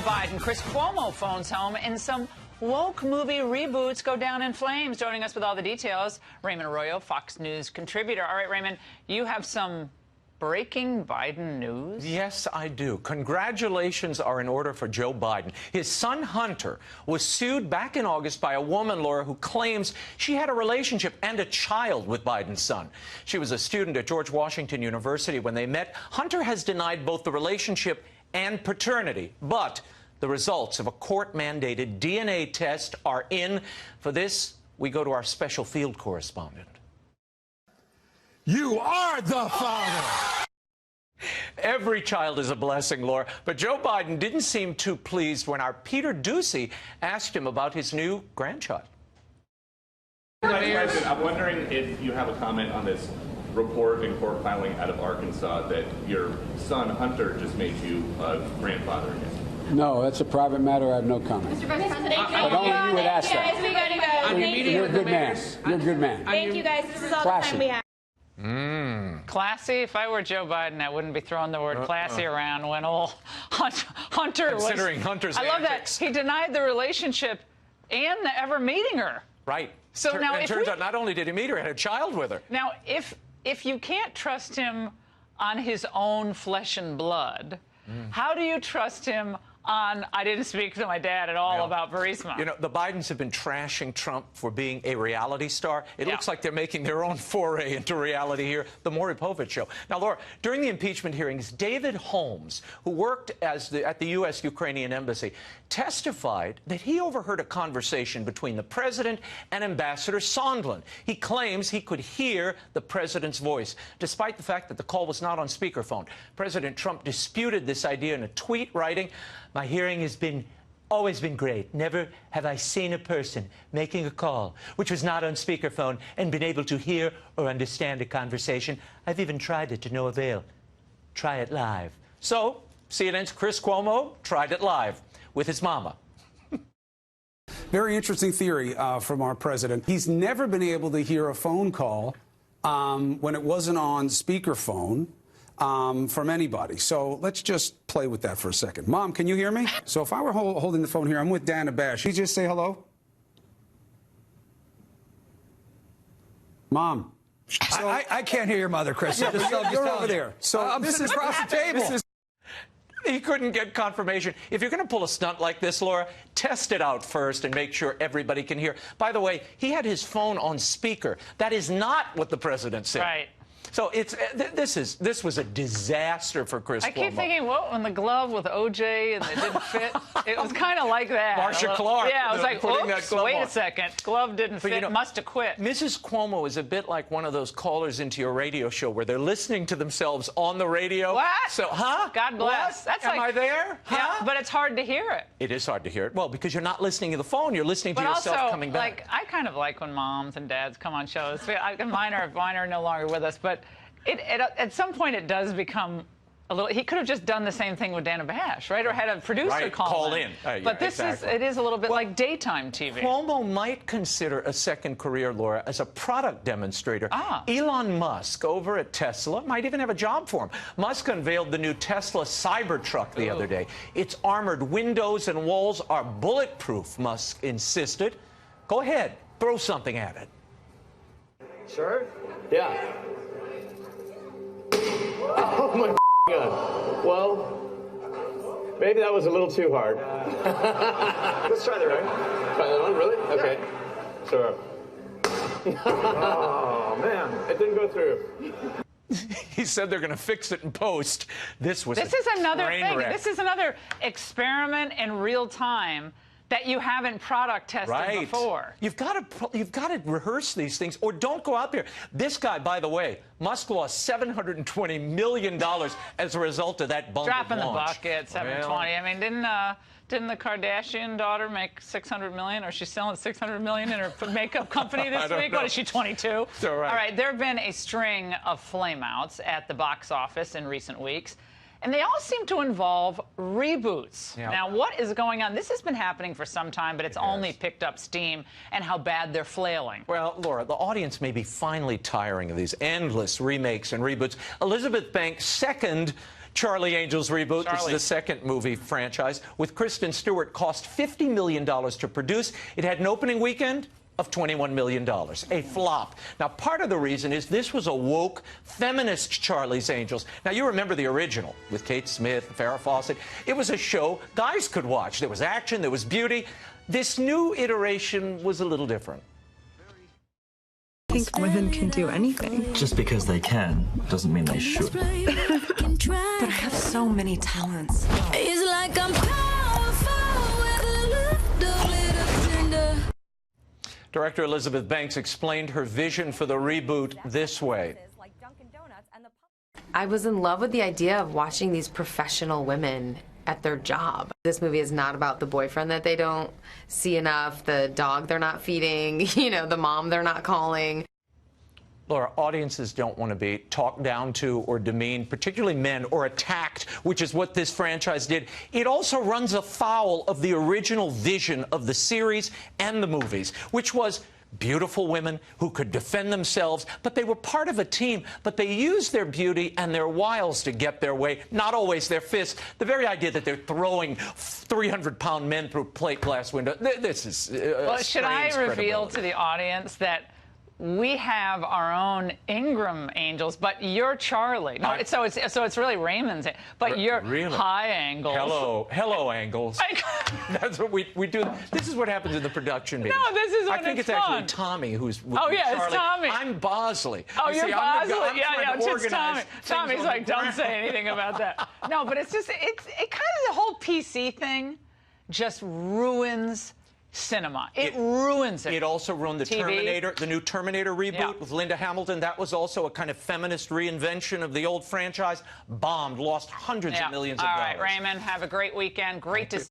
Biden. Chris Cuomo phones home, and some woke movie reboots go down in flames. Joining us with all the details, Raymond Arroyo, Fox News contributor. All right, Raymond, you have some breaking Biden news? Yes, I do. Congratulations are in order for Joe Biden. His son, Hunter, was sued back in August by a woman, Laura, who claims she had a relationship and a child with Biden's son. She was a student at George Washington University when they met. Hunter has denied both the relationship and paternity, but the results of a court-mandated DNA test are in. For this, we go to our special field correspondent. You are the father. Every child is a blessing, Laura, but Joe Biden didn't seem too pleased when our Peter Ducey asked him about his new grandchild. President, I'm wondering if you have a comment on this report and court filing out of Arkansas that your son, Hunter, just made you a grandfather again. No, that's a private matter. I have no comment. Mr. Vice President, But only you would ask that. we gotta go. You're a good man. You're a good man. Thank you, guys. This is all the time we have. Classy? If I were Joe Biden, I wouldn't be throwing the word classy around when old Hunter was... Considering Hunter's I love antics. that. He denied the relationship and ever meeting her. Right. So now it turns out not only did he meet her, he had a child with her. Now, if you can't trust him on his own flesh and blood, how do you trust him on, I didn't speak to my dad at all about Burisma? You know, the Bidens have been trashing Trump for being a reality star. It looks like they're making their own foray into reality here, the Maury Povich Show. Now, Laura, during the impeachment hearings, David Holmes, who worked at the U.S.-Ukrainian embassy, testified that he overheard a conversation between the president and Ambassador Sondland. He claims he could hear the president's voice, despite the fact that the call was not on speakerphone. President Trump disputed this idea in a tweet, writing, "My hearing has always been great. Never have I seen a person making a call which was not on speakerphone and been able to hear or understand a conversation. I've even tried it to no avail. Try it live." So, CNN's Chris Cuomo tried it live with his mama. Very interesting theory from our president. He's never been able to hear a phone call when it wasn't on speakerphone from anybody. So let's just play with that for a second. Mom, can you hear me? So if I were holding the phone here, I'm with Dana Bash. Can you just say hello? Mom. So, I can't hear your mother, Chris. You're over there. So this is across the table. He couldn't get confirmation. If you're going to pull a stunt like this, Laura, test it out first and make sure everybody can hear. By the way, he had his phone on speaker. That is not what the president said. Right. So this was a disaster for Chris Cuomo. I keep thinking, what, when the glove with OJ and it didn't fit? It was kind of like that. Marcia Clark. Yeah, I was like, oops, wait a second. Glove didn't fit, you know, must have quit. Mrs. Cuomo is a bit like one of those callers into your radio show where they're listening to themselves on the radio. What? So, huh? God bless. What? Am I there? Huh? Yeah, but it's hard to hear it. It is hard to hear it. Well, because you're not listening to the phone. You're listening to yourself also, coming back. Like, I kind of like when moms and dads come on shows. Mine are no longer with us, but at some point it does become a little. He could have just done the same thing with Dana Bash, right? Or had a producer call in. But this it is a little bit like daytime TV. Cuomo might consider a second career, Laura, as a product demonstrator. Elon Musk over at Tesla might even have a job for him. Musk unveiled the new Tesla Cybertruck the other day. Its armored windows and walls are bulletproof, Musk insisted. Go ahead, throw something at it. Sure? Yeah. Oh my God. Well, maybe that was a little too hard. Let's try the right. Try that one, really? Okay. Sure. Oh man, it didn't go through. He said they're going to fix it in post. This is another train wreck. This is another experiment in real time that you haven't product tested before. You've got to rehearse these things, or don't go out there. This guy, by the way, Musk lost $720 million as a result of that bungled Drop in the launch. bucket, 720. I mean, didn't the Kardashian daughter make $600 million, or she's selling $600 million in her makeup company this week? What is she, 22? All right. There have been a string of flameouts at the box office in recent weeks. And they all seem to involve reboots. Yeah. Now, what is going on? This has been happening for some time, but it's only picked up steam, and how bad they're flailing. Well, Laura, the audience may be finally tiring of these endless remakes and reboots. Elizabeth Banks' second Charlie Angels reboot. This is the second movie franchise with Kristen Stewart. Cost $50 million to produce. It had an opening weekend of $21 million, a flop. Now, part of the reason is this was a woke, feminist Charlie's Angels. Now, you remember the original with Kate Smith, Farrah Fawcett. It was a show guys could watch. There was action, there was beauty. This new iteration was a little different. I think women can do anything. Just because they can doesn't mean they should. But I have so many talents. It's like I'm powerful with a little bit of tender. Director Elizabeth Banks explained her vision for the reboot this way. I was in love with the idea of watching these professional women at their job. This movie is not about the boyfriend that they don't see enough, the dog they're not feeding, you know, the mom they're not calling. Laura, audiences don't want to be talked down to or demeaned, particularly men, or attacked, which is what this franchise did. It also runs afoul of the original vision of the series and the movies, which was beautiful women who could defend themselves, but they were part of a team, but they used their beauty and their wiles to get their way, not always their fists. The very idea that they're throwing 300-pound men through plate glass windows, this is well, should I reveal to the audience that we have our own Ingram Angels, but you're Charlie. No, so it's really Raymond's, but you're really? High Angles. Hello, Angles. That's what we do. This is what happens in the production meeting. No, this is when I think it's fun. Actually Tommy who's with Charlie. It's Tommy. I'm Bosley. Oh, you you're see, Bosley. I'm It's just Tommy. Tommy's like, don't say anything about that. No, but it's just it kind of the whole PC thing just ruins cinema. It ruins it. It also ruined the TV. Terminator, the new Terminator reboot with Linda Hamilton. That was also a kind of feminist reinvention of the old franchise. Bombed, lost hundreds of millions of dollars. All right, Raymond, have a great weekend. Great to see you.